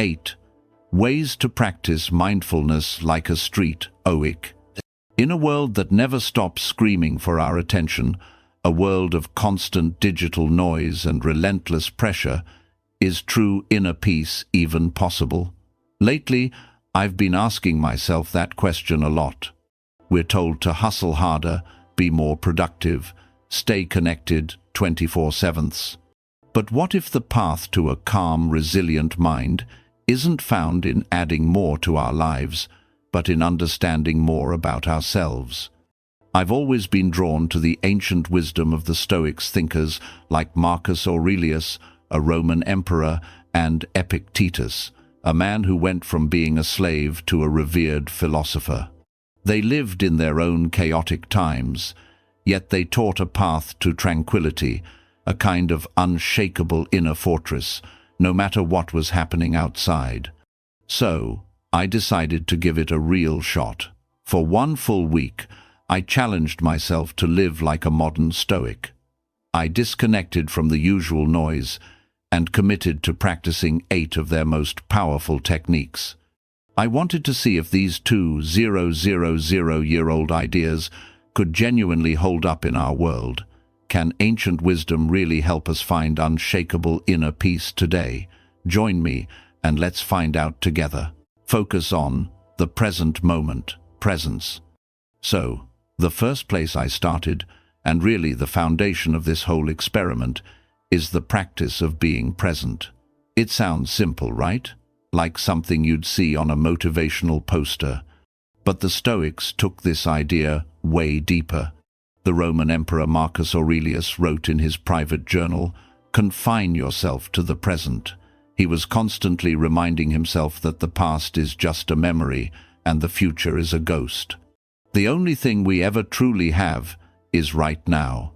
8. Ways to practice mindfulness like a street Stoic. In a world that never stops screaming for our attention, a world of constant digital noise and relentless pressure, is true inner peace even possible? Lately, I've been asking myself that question a lot. We're told to hustle harder, be more productive, stay connected 24/7. But what if the path to a calm, resilient mind isn't found in adding more to our lives, but in understanding more about ourselves? I've always been drawn to the ancient wisdom of the Stoics thinkers like Marcus Aurelius, a Roman emperor, and Epictetus, a man who went from being a slave to a revered philosopher. They lived in their own chaotic times, yet they taught a path to tranquility, a kind of unshakable inner fortress, no matter what was happening outside. So, I decided to give it a real shot. For one full week, I challenged myself to live like a modern Stoic. I disconnected from the usual noise and committed to practicing 8 of their most powerful techniques. I wanted to see if these 2,000-year-old ideas could genuinely hold up in our world. Can ancient wisdom really help us find unshakable inner peace today? Join me and let's find out together. Focus on the present moment, presence. So, the first place I started, and really the foundation of this whole experiment, is the practice of being present. It sounds simple, right? Like something you'd see on a motivational poster. But the Stoics took this idea way deeper. The Roman Emperor Marcus Aurelius wrote in his private journal, "Confine yourself to the present." He was constantly reminding himself that the past is just a memory and the future is a ghost. The only thing we ever truly have is right now.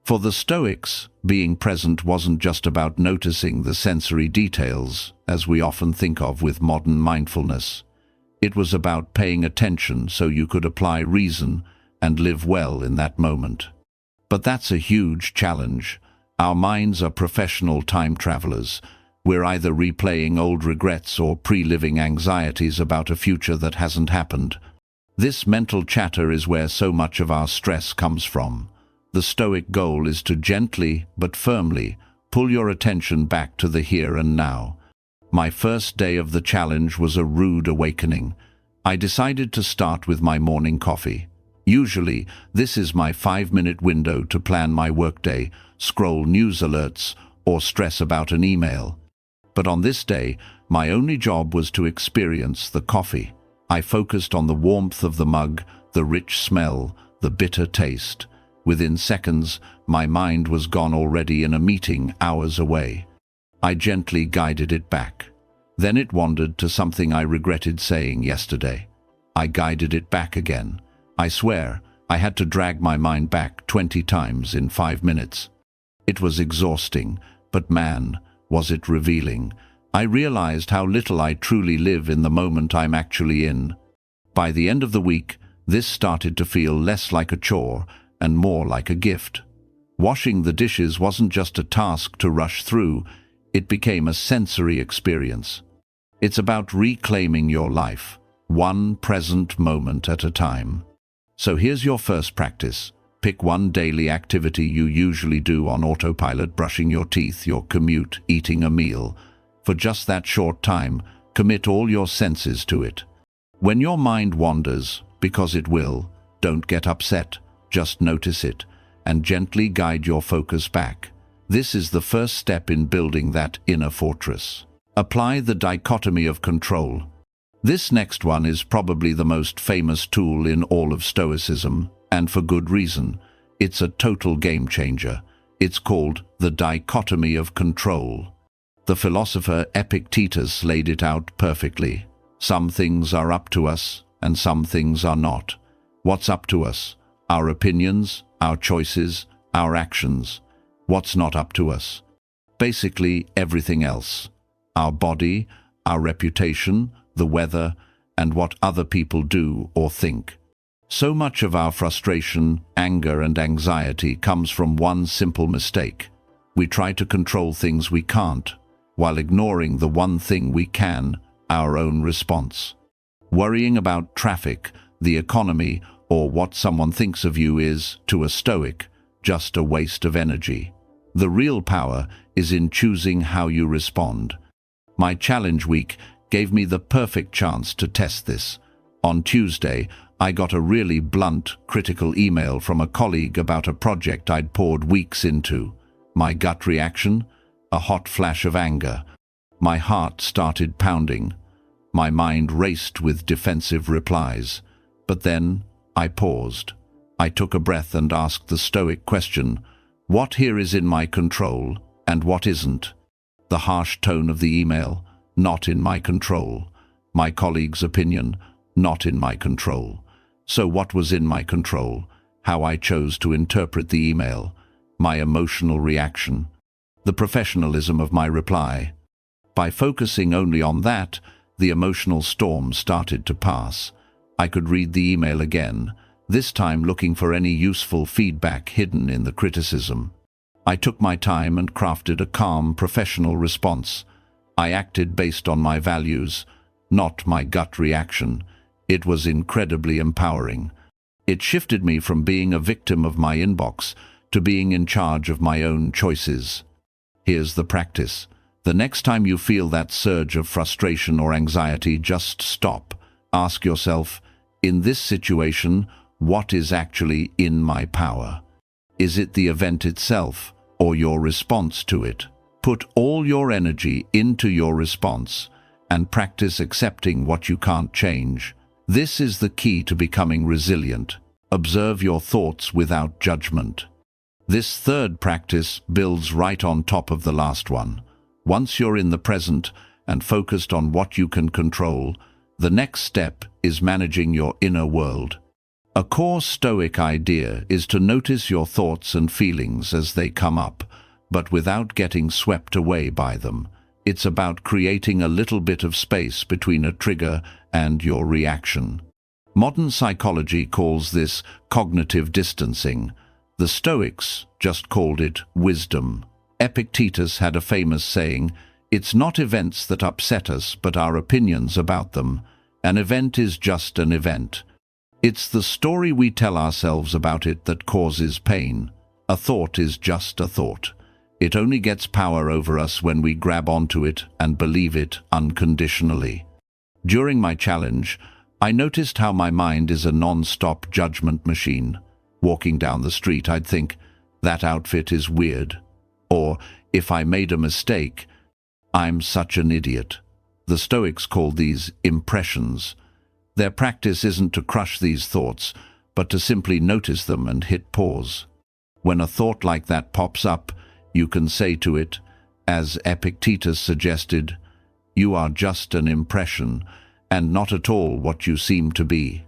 For the Stoics, being present wasn't just about noticing the sensory details, as we often think of with modern mindfulness. It was about paying attention so you could apply reason and live well in that moment. But that's a huge challenge. Our minds are professional time travelers. We're either replaying old regrets or pre-living anxieties about a future that hasn't happened. This mental chatter is where so much of our stress comes from. The Stoic goal is to gently but firmly pull your attention back to the here and now. My first day of the challenge was a rude awakening. I decided to start with my morning coffee. Usually, this is my 5-minute window to plan my workday, scroll news alerts, or stress about an email. But on this day, my only job was to experience the coffee. I focused on the warmth of the mug, the rich smell, the bitter taste. Within seconds, my mind was gone already in a meeting hours away. I gently guided it back. Then it wandered to something I regretted saying yesterday. I guided it back again. I swear, I had to drag my mind back 20 times in 5 minutes. It was exhausting, but man, was it revealing. I realized how little I truly live in the moment I'm actually in. By the end of the week, this started to feel less like a chore and more like a gift. Washing the dishes wasn't just a task to rush through, it became a sensory experience. It's about reclaiming your life, one present moment at a time. So here's your first practice. Pick one daily activity you usually do on autopilot: brushing your teeth, your commute, eating a meal. For just that short time, commit all your senses to it. When your mind wanders, because it will, don't get upset. Just notice it, and gently guide your focus back. This is the first step in building that inner fortress. Apply the dichotomy of control. This next one is probably the most famous tool in all of Stoicism, and for good reason. It's a total game changer. It's called the dichotomy of control. The philosopher Epictetus laid it out perfectly. Some things are up to us, and some things are not. What's up to us? Our opinions, our choices, our actions. What's not up to us? Basically everything else. Our body, our reputation, the weather, and what other people do or think. So much of our frustration, anger, and anxiety comes from one simple mistake. We try to control things we can't. while ignoring the one thing we can, our own response. Worrying about traffic, the economy, or what someone thinks of you is, to a Stoic, just a waste of energy. The real power is in choosing how you respond. My challenge week gave me the perfect chance to test this. On Tuesday, I got a really blunt, critical email from a colleague about a project I'd poured weeks into. My gut reaction? A hot flash of anger. My heart started pounding. My mind raced with defensive replies. But then I paused. I took a breath and asked the Stoic question, what here is in my control and what isn't? The harsh tone of the email, not in my control. My colleague's opinion, not in my control. So what was in my control? How I chose to interpret the email, my emotional reaction, the professionalism of my reply. By focusing only on that, the emotional storm started to pass. I could read the email again, this time looking for any useful feedback hidden in the criticism. I took my time and crafted a calm, professional response. I acted based on my values, not my gut reaction. It was incredibly empowering. It shifted me from being a victim of my inbox to being in charge of my own choices. Here's the practice. The next time you feel that surge of frustration or anxiety, just stop. Ask yourself, in this situation, what is actually in my power? Is it the event itself or your response to it? Put all your energy into your response and practice accepting what you can't change. This is the key to becoming resilient. Observe your thoughts without judgment. This third practice builds right on top of the last one. Once you're in the present and focused on what you can control, the next step is managing your inner world. A core Stoic idea is to notice your thoughts and feelings as they come up, but without getting swept away by them. It's about creating a little bit of space between a trigger and your reaction. Modern psychology calls this cognitive distancing. The Stoics just called it wisdom. Epictetus had a famous saying, "It's not events that upset us, but our opinions about them. An event is just an event. It's the story we tell ourselves about it that causes pain. A thought is just a thought. It only gets power over us when we grab onto it and believe it unconditionally." During my challenge, I noticed how my mind is a non-stop judgment machine. Walking down the street, I'd think, that outfit is weird. Or, if I made a mistake, I'm such an idiot. The Stoics call these impressions. Their practice isn't to crush these thoughts, but to simply notice them and hit pause. When a thought like that pops up, you can say to it, as Epictetus suggested, "You are just an impression, and not at all what you seem to be."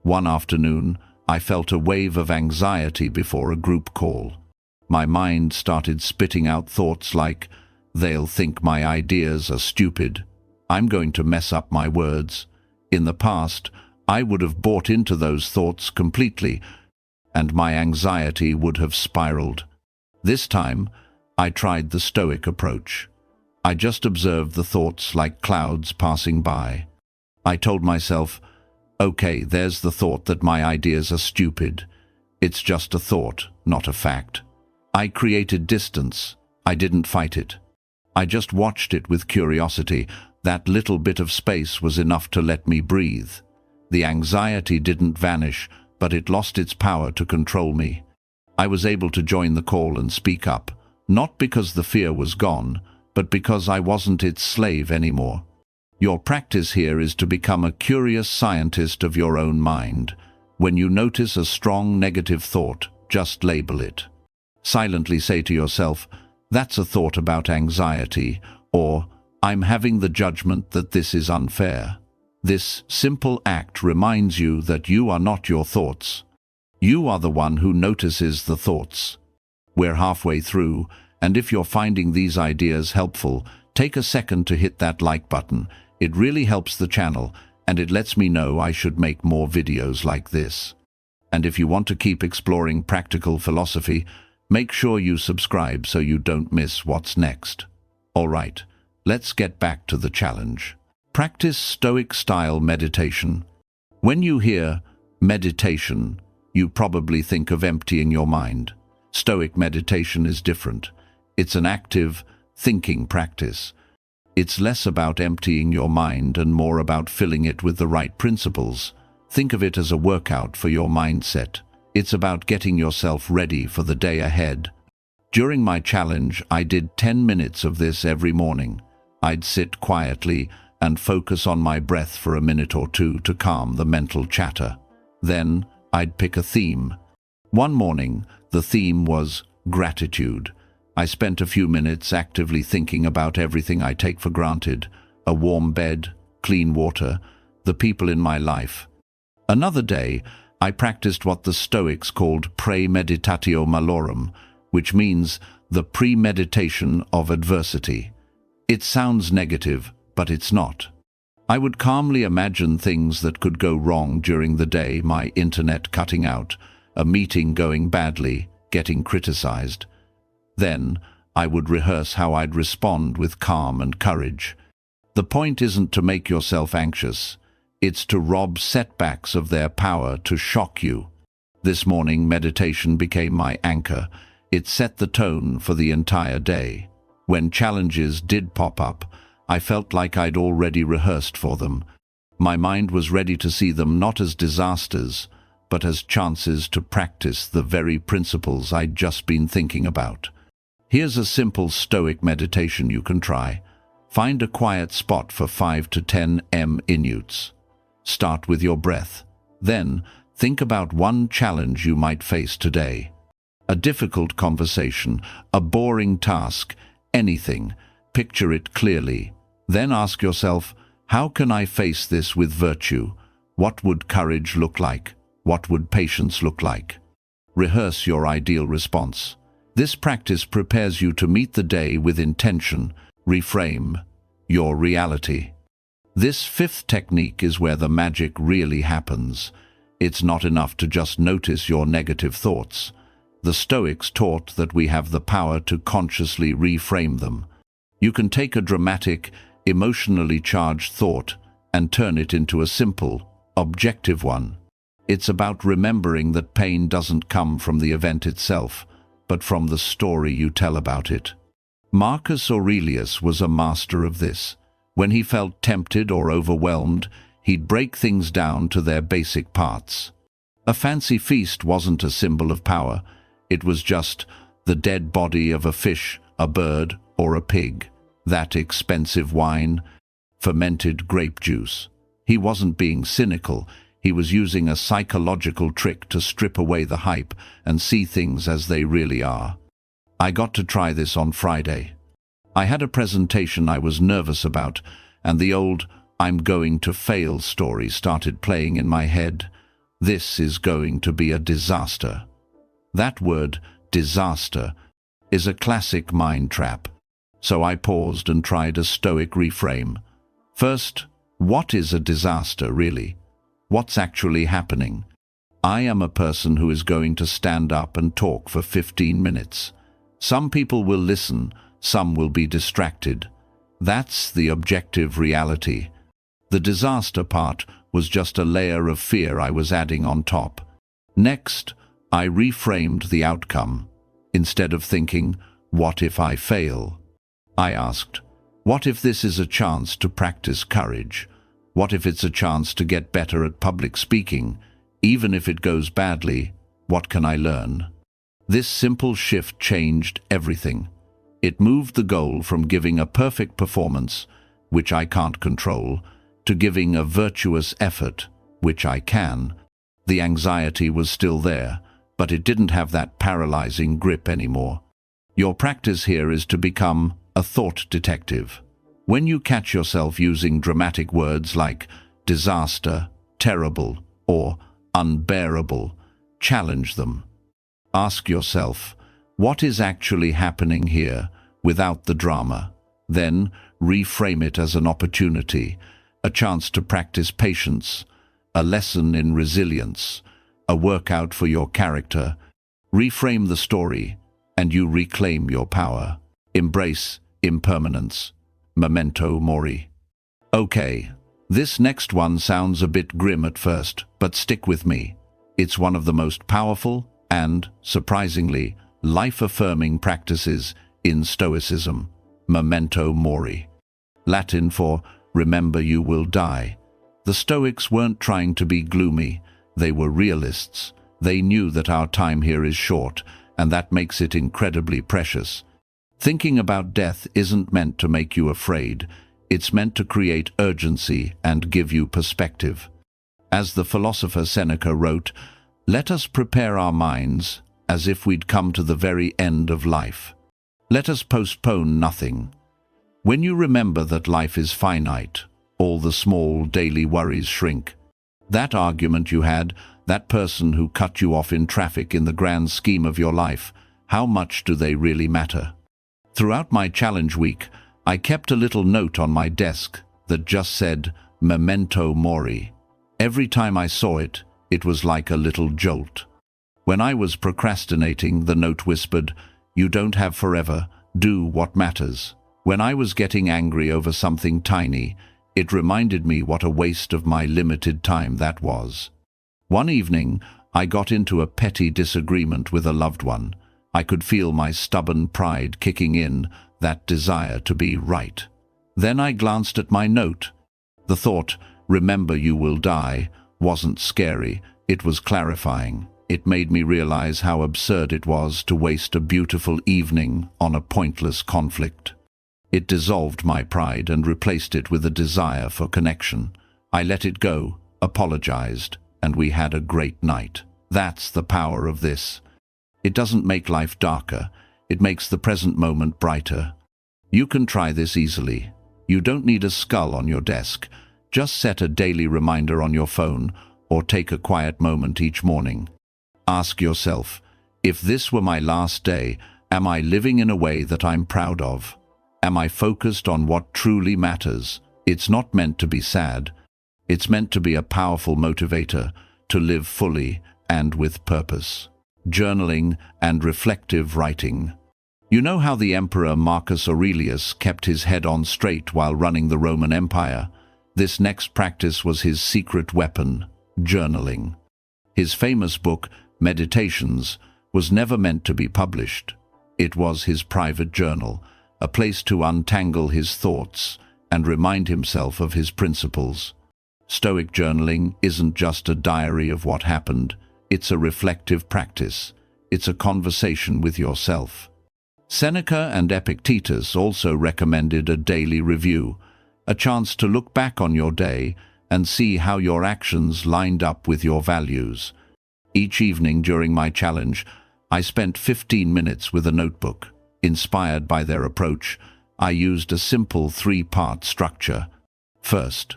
One afternoon, I felt a wave of anxiety before a group call. My mind started spitting out thoughts like, "They'll think my ideas are stupid. I'm going to mess up my words." In the past, I would have bought into those thoughts completely, and my anxiety would have spiraled. This time, I tried the Stoic approach. I just observed the thoughts like clouds passing by. I told myself, okay, there's the thought that my ideas are stupid. It's just a thought, not a fact. I created distance. I didn't fight it. I just watched it with curiosity. That little bit of space was enough to let me breathe. The anxiety didn't vanish, but it lost its power to control me. I was able to join the call and speak up, not because the fear was gone, but because I wasn't its slave anymore. Your practice here is to become a curious scientist of your own mind. When you notice a strong negative thought, just label it. Silently say to yourself, "That's a thought about anxiety," or "I'm having the judgment that this is unfair." This simple act reminds you that you are not your thoughts. You are the one who notices the thoughts. We're halfway through, and if you're finding these ideas helpful, take a second to hit that like button. It really helps the channel, and it lets me know I should make more videos like this. And if you want to keep exploring practical philosophy, make sure you subscribe so you don't miss what's next. All right, let's get back to the challenge. Practice Stoic-style meditation. When you hear meditation, you probably think of emptying your mind. Stoic meditation is different. It's an active, thinking practice. It's less about emptying your mind and more about filling it with the right principles. Think of it as a workout for your mindset. It's about getting yourself ready for the day ahead. During my challenge, I did 10 minutes of this every morning. I'd sit quietly and focus on my breath for a minute or two to calm the mental chatter. Then, I'd pick a theme. One morning, the theme was gratitude. I spent a few minutes actively thinking about everything I take for granted: a warm bed, clean water, the people in my life. Another day, I practiced what the Stoics called premeditatio malorum, which means the premeditation of adversity. It sounds negative, but it's not. I would calmly imagine things that could go wrong during the day: my internet cutting out, a meeting going badly, getting criticized. Then, I would rehearse how I'd respond with calm and courage. The point isn't to make yourself anxious. It's to rob setbacks of their power to shock you. This morning, meditation became my anchor. It set the tone for the entire day. When challenges did pop up, I felt like I'd already rehearsed for them. My mind was ready to see them not as disasters, but as chances to practice the very principles I'd just been thinking about. Here's a simple Stoic meditation you can try. Find a quiet spot for 5 to 10 minutes. Start with your breath. Then, think about one challenge you might face today. A difficult conversation, a boring task, anything. Picture it clearly. Then ask yourself, how can I face this with virtue? What would courage look like? What would patience look like? Rehearse your ideal response. This practice prepares you to meet the day with intention. Reframe your reality. This fifth technique is where the magic really happens. It's not enough to just notice your negative thoughts. The Stoics taught that we have the power to consciously reframe them. You can take a dramatic, emotionally charged thought and turn it into a simple, objective one. It's about remembering that pain doesn't come from the event itself, but from the story you tell about it. Marcus Aurelius was a master of this. When he felt tempted or overwhelmed, he'd break things down to their basic parts. A fancy feast wasn't a symbol of power. It was just the dead body of a fish, a bird, or a pig. That expensive wine, fermented grape juice. He wasn't being cynical. He was using a psychological trick to strip away the hype and see things as they really are. I got to try this on Friday. I had a presentation I was nervous about, and the old "I'm going to fail" story started playing in my head. This is going to be a disaster. That word, disaster, is a classic mind trap. So I paused and tried a Stoic reframe. First, what is a disaster really? What's actually happening? I am a person who is going to stand up and talk for 15 minutes. Some people will listen, some will be distracted. That's the objective reality. The disaster part was just a layer of fear I was adding on top. Next, I reframed the outcome. Instead of thinking, "What if I fail?" I asked, "What if this is a chance to practice courage? What if it's a chance to get better at public speaking? Even if it goes badly, what can I learn?" This simple shift changed everything. It moved the goal from giving a perfect performance, which I can't control, to giving a virtuous effort, which I can. The anxiety was still there, but it didn't have that paralyzing grip anymore. Your practice here is to become a thought detective. When you catch yourself using dramatic words like disaster, terrible, or unbearable, challenge them. Ask yourself, what is actually happening here without the drama? Then reframe it as an opportunity, a chance to practice patience, a lesson in resilience, a workout for your character. Reframe the story, and you reclaim your power. Embrace impermanence. memento mori. Okay, this next one sounds a bit grim at first, but stick with me. It's one of the most powerful and, surprisingly, life-affirming practices in Stoicism, memento mori. Latin for remember you will die. The Stoics weren't trying to be gloomy, they were realists. They knew that our time here is short, and that makes it incredibly precious. Thinking about death isn't meant to make you afraid, it's meant to create urgency and give you perspective. As the philosopher Seneca wrote, "Let us prepare our minds as if we'd come to the very end of life. Let us postpone nothing." When you remember that life is finite, all the small daily worries shrink. That argument you had, that person who cut you off in traffic, in the grand scheme of your life, how much do they really matter? Throughout my challenge week, I kept a little note on my desk that just said, memento mori. Every time I saw it, it was like a little jolt. When I was procrastinating, the note whispered, "You don't have forever, do what matters." When I was getting angry over something tiny, it reminded me what a waste of my limited time that was. One evening, I got into a petty disagreement with a loved one. I could feel my stubborn pride kicking in, that desire to be right. Then I glanced at my note. The thought, "Remember you will die," wasn't scary, it was clarifying. It made me realize how absurd it was to waste a beautiful evening on a pointless conflict. It dissolved my pride and replaced it with a desire for connection. I let it go, apologized, and we had a great night. That's the power of this. It doesn't make life darker, it makes the present moment brighter. You can try this easily. You don't need a skull on your desk. Just set a daily reminder on your phone, or take a quiet moment each morning. Ask yourself, if this were my last day, am I living in a way that I'm proud of? Am I focused on what truly matters? It's not meant to be sad. It's meant to be a powerful motivator, to live fully and with purpose. Journaling and reflective writing. You know how the Emperor Marcus Aurelius kept his head on straight while running the Roman Empire? This next practice was his secret weapon, journaling. His famous book, Meditations, was never meant to be published. It was his private journal, a place to untangle his thoughts and remind himself of his principles. Stoic journaling isn't just a diary of what happened, it's a reflective practice. It's a conversation with yourself. Seneca and Epictetus also recommended a daily review, a chance to look back on your day and see how your actions lined up with your values. Each evening during my challenge, I spent 15 minutes with a notebook. Inspired by their approach, I used a simple 3-part structure. First,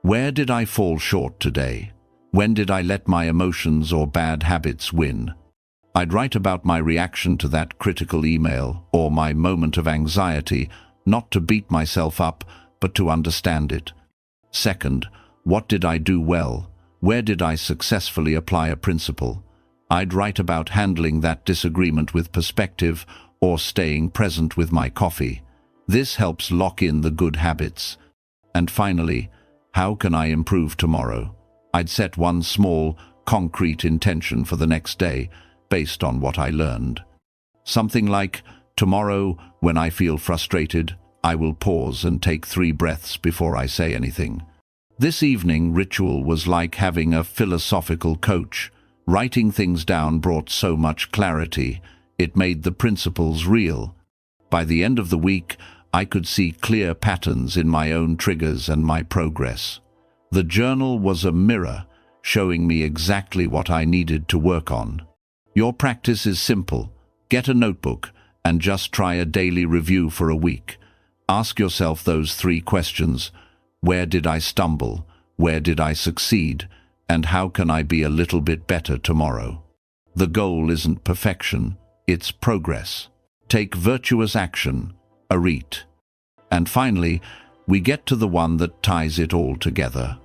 where did I fall short today? When did I let my emotions or bad habits win? I'd write about my reaction to that critical email or my moment of anxiety, not to beat myself up, but to understand it. Second, what did I do well? Where did I successfully apply a principle? I'd write about handling that disagreement with perspective or staying present with my coffee. This helps lock in the good habits. And finally, how can I improve tomorrow? I'd set one small, concrete intention for the next day based on what I learned. Something like, tomorrow, when I feel frustrated, I will pause and take 3 breaths before I say anything. This evening ritual was like having a philosophical coach. Writing things down brought so much clarity. It made the principles real. By the end of the week, I could see clear patterns in my own triggers and my progress. The journal was a mirror, showing me exactly what I needed to work on. Your practice is simple. Get a notebook and just try a daily review for a week. Ask yourself those 3 questions. Where did I stumble? Where did I succeed? And how can I be a little bit better tomorrow? The goal isn't perfection, it's progress. Take virtuous action, arete. And finally, we get to the one that ties it all together.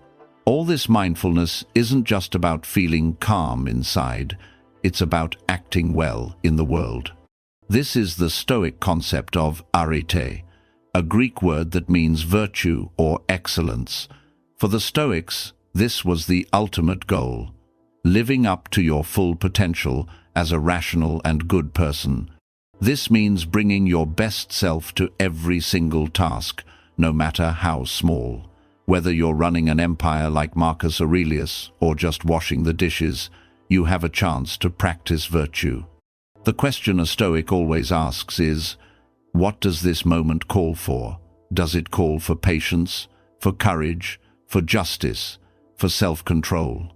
All this mindfulness isn't just about feeling calm inside, it's about acting well in the world. This is the Stoic concept of arete, a Greek word that means virtue or excellence. For the Stoics, this was the ultimate goal, living up to your full potential as a rational and good person. This means bringing your best self to every single task, no matter how small. Whether you're running an empire like Marcus Aurelius or just washing the dishes, you have a chance to practice virtue. The question a Stoic always asks is, what does this moment call for? Does it call for patience, for courage, for justice, for self-control?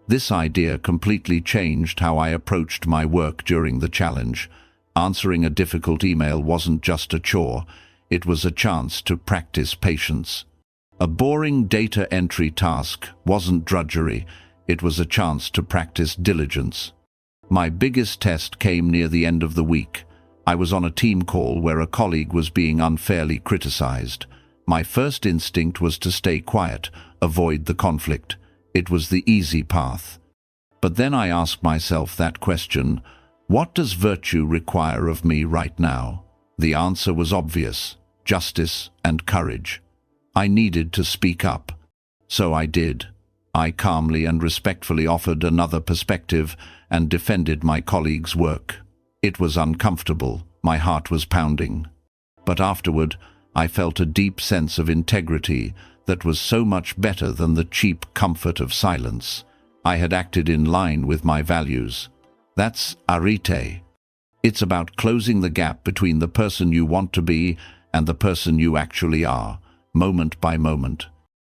This idea completely changed how I approached my work during the challenge. Answering a difficult email wasn't just a chore, it was a chance to practice patience. A boring data entry task wasn't drudgery, it was a chance to practice diligence. My biggest test came near the end of the week. I was on a team call where a colleague was being unfairly criticized. My first instinct was to stay quiet, avoid the conflict. It was the easy path. But then I asked myself that question, what does virtue require of me right now? The answer was obvious, justice and courage. I needed to speak up. So I did. I calmly and respectfully offered another perspective and defended my colleague's work. It was uncomfortable, my heart was pounding. But afterward, I felt a deep sense of integrity that was so much better than the cheap comfort of silence. I had acted in line with my values. That's arete. It's about closing the gap between the person you want to be and the person you actually are, moment by moment.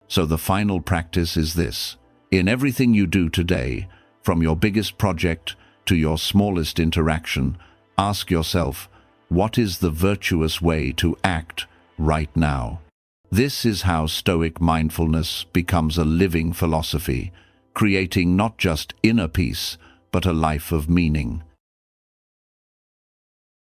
So the final practice is this. In everything you do today, from your biggest project to your smallest interaction, ask yourself, what is the virtuous way to act right now? This is how Stoic mindfulness becomes a living philosophy, creating not just inner peace, but a life of meaning.